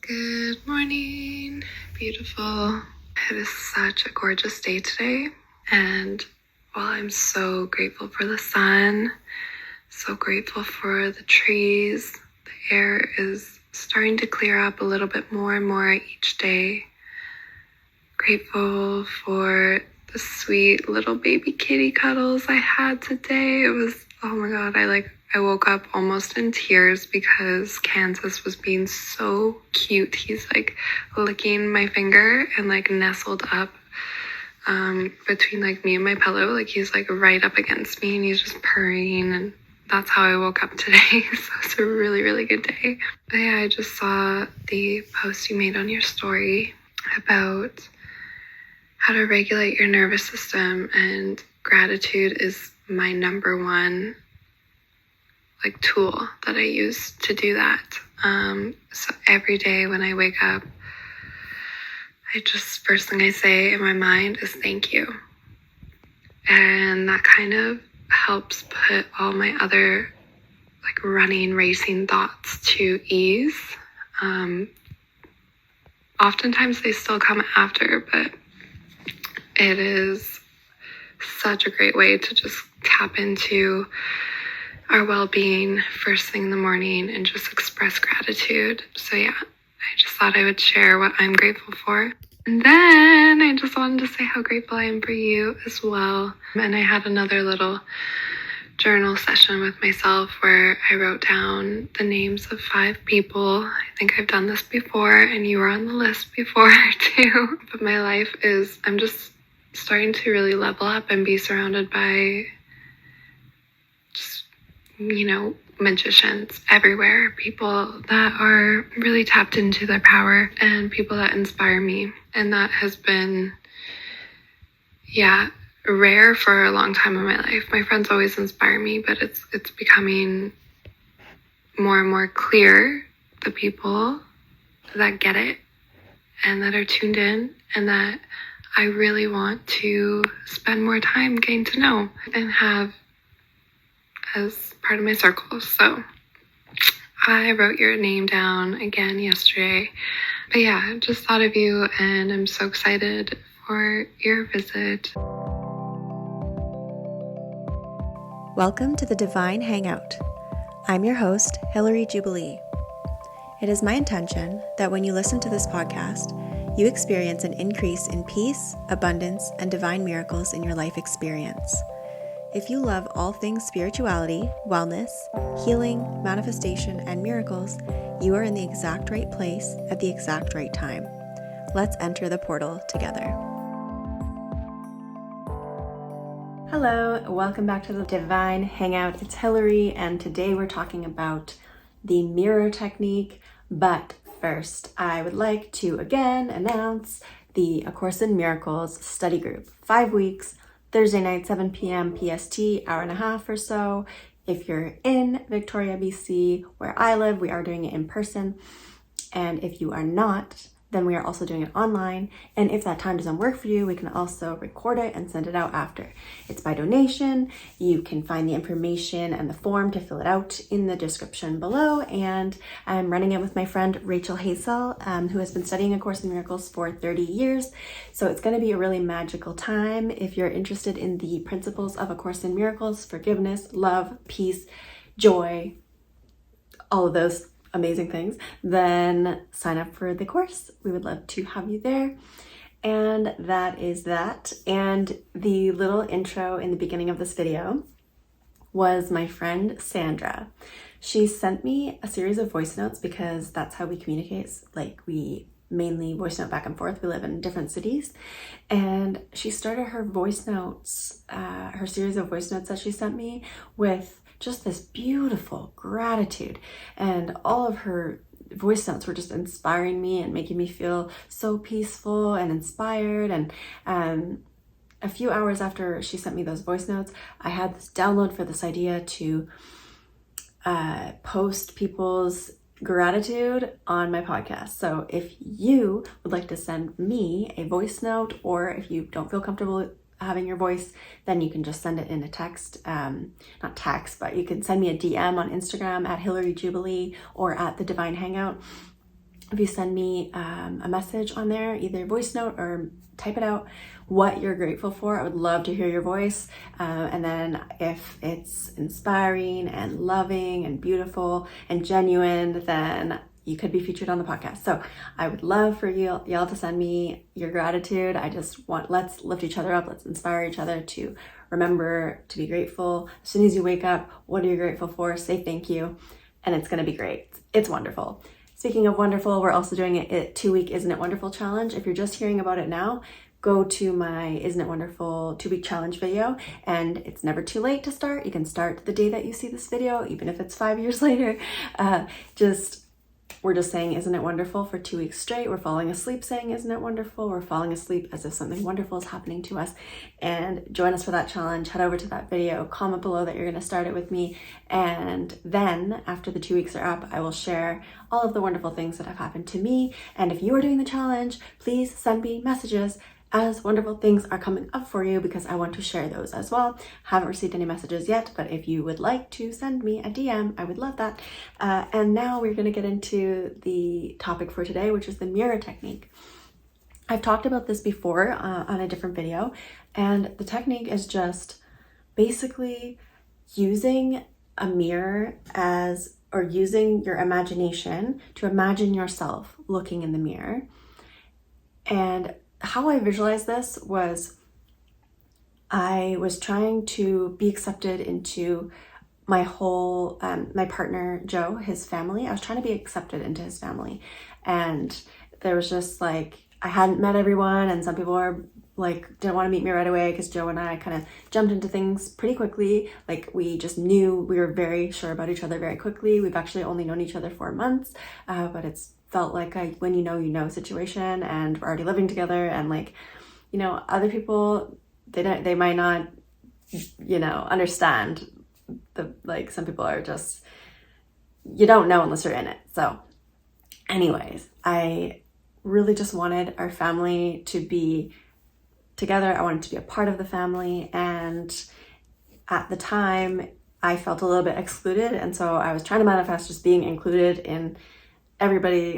Good morning, beautiful. It is such a gorgeous day today, and while I'm so grateful for the sun, so grateful for the trees, the air is starting to clear up a little bit more and more each day. Grateful for the sweet little baby kitty cuddles I had today. It was, oh my God, I woke up almost in tears because Kansas was being so cute. He's like licking my finger and like nestled up between like me and my pillow. Like he's like right up against me and he's just purring, and that's how I woke up today. So it's a really, really good day. But yeah, I just saw the post you made on your story about how to regulate your nervous system, and gratitude is my number one like tool that I use to do that. So every day when I wake up, first thing I say in my mind is thank you. And that kind of helps put all my other like running, racing thoughts to ease. Oftentimes they still come after, but it is such a great way to just tap into our well-being first thing in the morning and just express gratitude. So yeah, I just thought I would share what I'm grateful for. And then I just wanted to say how grateful I am for you as well. And I had another little journal session with myself where I wrote down the names of 5 people. I think I've done this before and you were on the list before too. But my life is, I'm just starting to really level up and be surrounded by magicians everywhere, people that are really tapped into their power and people that inspire me. And that has been, rare for a long time in my life. My friends always inspire me, but it's becoming more and more clear the people that get it and that are tuned in and that I really want to spend more time getting to know and have as part of my circle. So I wrote your name down again yesterday. But yeah, just thought of you and I'm so excited for your visit. Welcome to the Divine Hangout. I'm your host, Hillary Jubilee. It is my intention that when you listen to this podcast, you experience an increase in peace, abundance, and divine miracles in your life experience. If you love all things spirituality, wellness, healing, manifestation, and miracles, you are in the exact right place at the exact right time. Let's enter the portal together. Hello, welcome back to the Divine Hangout. It's Hillary, and today we're talking about the mirror technique. But first, I would like to again announce the A Course in Miracles study group. 5 weeks, Thursday night, 7 p.m. PST, hour and a half or so. If you're in Victoria, BC, where I live, we are doing it in person. And if you are not, then we are also doing it online. And if that time doesn't work for you, we can also record it and send it out after. It's by donation. You can find the information and the form to fill it out in the description below. And I'm running it with my friend Rachel Hazel, who has been studying A Course in Miracles for 30 years. So it's going to be a really magical time. If you're interested in the principles of A Course in Miracles, forgiveness, love, peace, joy, all of those amazing things, then sign up for the course. We would love to have you there. And that is that. And the little intro in the beginning of this video was my friend Sandra. She sent me a series of voice notes because that's how we communicate. Like we mainly voice note back and forth. We live in different cities. And she started her voice notes, her series of voice notes that she sent me with just this beautiful gratitude, and all of her voice notes were just inspiring me and making me feel so peaceful and inspired. And a few hours after she sent me those voice notes, I had this download for this idea to post people's gratitude on my podcast. So if you would like to send me a voice note, or if you don't feel comfortable having your voice, then you can just send it in a text, not text, but you can send me a DM on Instagram at Hillary Jubilee or at the Divine Hangout. if you send me a message on there, either voice note or type it out, what you're grateful for. I would love to hear your voice. And then if it's inspiring and loving and beautiful and genuine, then you could be featured on the podcast. So I would love for y'all to send me your gratitude. I just want, let's lift each other up. Let's inspire each other to remember to be grateful. As soon as you wake up, what are you grateful for? Say thank you, and it's going to be great. It's wonderful. Speaking of wonderful, we're also doing a 2-week Isn't It Wonderful challenge. If you're just hearing about it now, go to my Isn't It Wonderful 2-week challenge video, and it's never too late to start. You can start the day that you see this video, even if it's 5 years later. We're just saying, isn't it wonderful for 2 weeks straight? We're falling asleep saying, isn't it wonderful? We're falling asleep as if something wonderful is happening to us. And join us for that challenge. Head over to that video, comment below that you're going to start it with me. And then after the 2 weeks are up, I will share all of the wonderful things that have happened to me. And if you are doing the challenge, please send me messages as wonderful things are coming up for you, because I want to share those as well. Haven't received any messages yet, but if you would like to send me a DM, I would love that. And now we're going to get into the topic for today, which is the mirror technique. I've talked about this before on a different video, and the technique is just basically using a mirror or using your imagination to imagine yourself looking in the mirror. And how I visualized this was I was trying to be accepted into my whole, my partner, Joe, his family. I was trying to be accepted into his family. And there was just like, I hadn't met everyone, and some people were like, didn't want to meet me right away because Joe and I kind of jumped into things pretty quickly. Like we just knew, we were very sure about each other very quickly. We've actually only known each other 4 months, but it's felt like a when you know situation, and we're already living together. And like, you know, other people, they might not, you know, understand like some people are just, you don't know unless you're in it. So anyways, I really just wanted our family to be together. I wanted to be a part of the family. And at the time I felt a little bit excluded. And so I was trying to manifest just being included in everybody,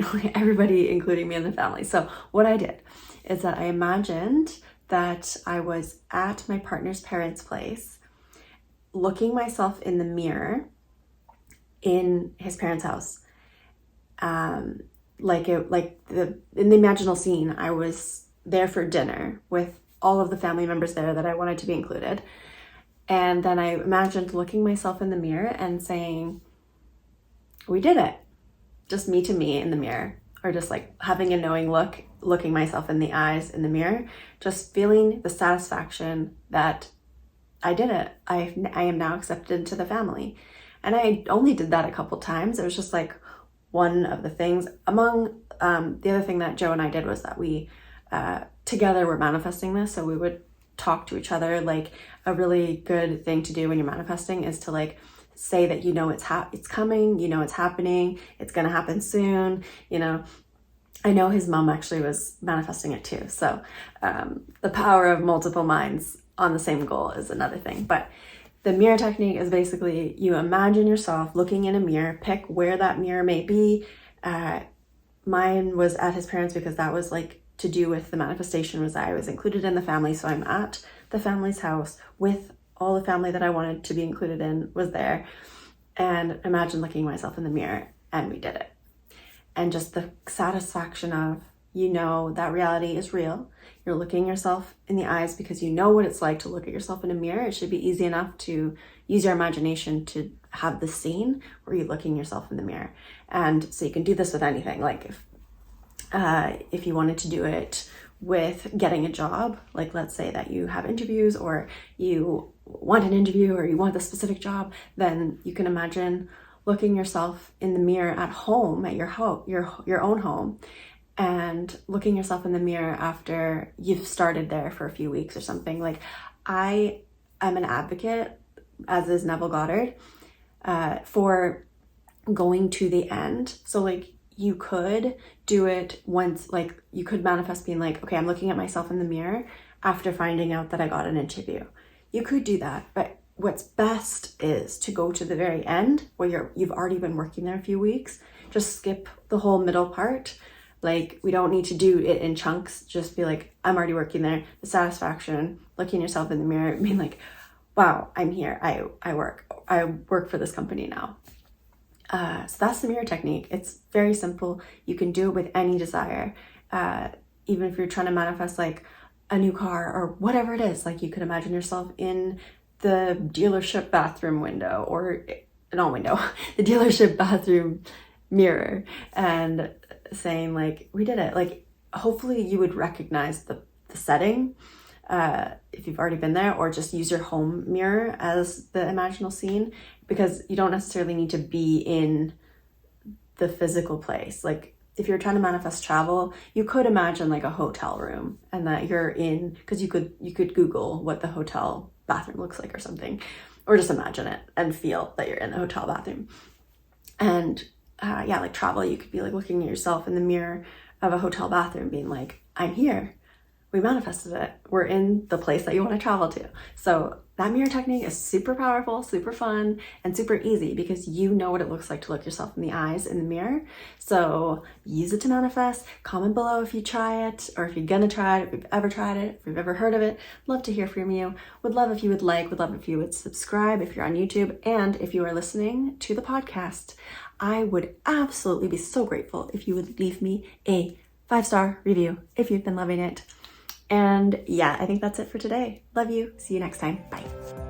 including me in the family. So what I did is that I imagined that I was at my partner's parents' place, looking myself in the mirror in his parents' house. In the imaginal scene, I was there for dinner with all of the family members there that I wanted to be included. And then I imagined looking myself in the mirror and saying, we did it. Just me to me in the mirror, or just like having a knowing look, looking myself in the eyes in the mirror, just feeling the satisfaction that I did it. I am now accepted into the family. And I only did that a couple times. It was just like one of the things. Among the other thing that Joe and I did was that we together were manifesting this. So we would talk to each other. Like a really good thing to do when you're manifesting is to like say that, you know, it's coming, you know, it's happening, it's going to happen soon. You know, I know his mom actually was manifesting it too. So the power of multiple minds on the same goal is another thing. But the mirror technique is basically you imagine yourself looking in a mirror, pick where that mirror may be. Mine was at his parents because that was like to do with the manifestation, was I was included in the family. So I'm at the family's house with all the family that I wanted to be included in was there. And imagine looking myself in the mirror, and we did it. And just the satisfaction of, you know, that reality is real. You're looking yourself in the eyes because you know what it's like to look at yourself in a mirror. It should be easy enough to use your imagination to have the scene where you're looking yourself in the mirror. And so you can do this with anything. Like if you wanted to do it with getting a job, like let's say that you have interviews or you want an interview or you want the specific job, then you can imagine looking yourself in the mirror at home, at your own home, and looking yourself in the mirror after you've started there for a few weeks or something. Like I am an advocate, as is Neville Goddard, for going to the end. So like you could do it once, like you could manifest being like, okay, I'm looking at myself in the mirror after finding out that I got an interview. You could do that, but what's best is to go to the very end where you've already been working there a few weeks, just skip the whole middle part. Like, we don't need to do it in chunks. Just be like, I'm already working there. The satisfaction, looking yourself in the mirror, being like, wow, I'm here. I work for this company now. So that's the mirror technique. It's very simple. You can do it with any desire. Even if you're trying to manifest like a new car or whatever it is, like you could imagine yourself in the dealership bathroom window, or not window, the dealership bathroom mirror, and saying like, we did it. Like, hopefully you would recognize the setting if you've already been there, or just use your home mirror as the imaginal scene, because you don't necessarily need to be in the physical place. Like, if you're trying to manifest travel, you could imagine like a hotel room, and that you're in, because you could Google what the hotel bathroom looks like or something, or just imagine it and feel that you're in the hotel bathroom. And yeah, like travel, you could be like looking at yourself in the mirror of a hotel bathroom being like, I'm here. We manifested it. We're in the place that you want to travel to. So that mirror technique is super powerful, super fun, and super easy, because you know what it looks like to look yourself in the eyes in the mirror. So use it to manifest. Comment below if you try it, or if you're gonna try it, if you've ever tried it, if you've ever heard of it. Love to hear from you. Would love if you would like, would love if you would subscribe if you're on YouTube, and if you are listening to the podcast, I would absolutely be so grateful if you would leave me a 5-star review if you've been loving it. And yeah, I think that's it for today. Love you. See you next time. Bye.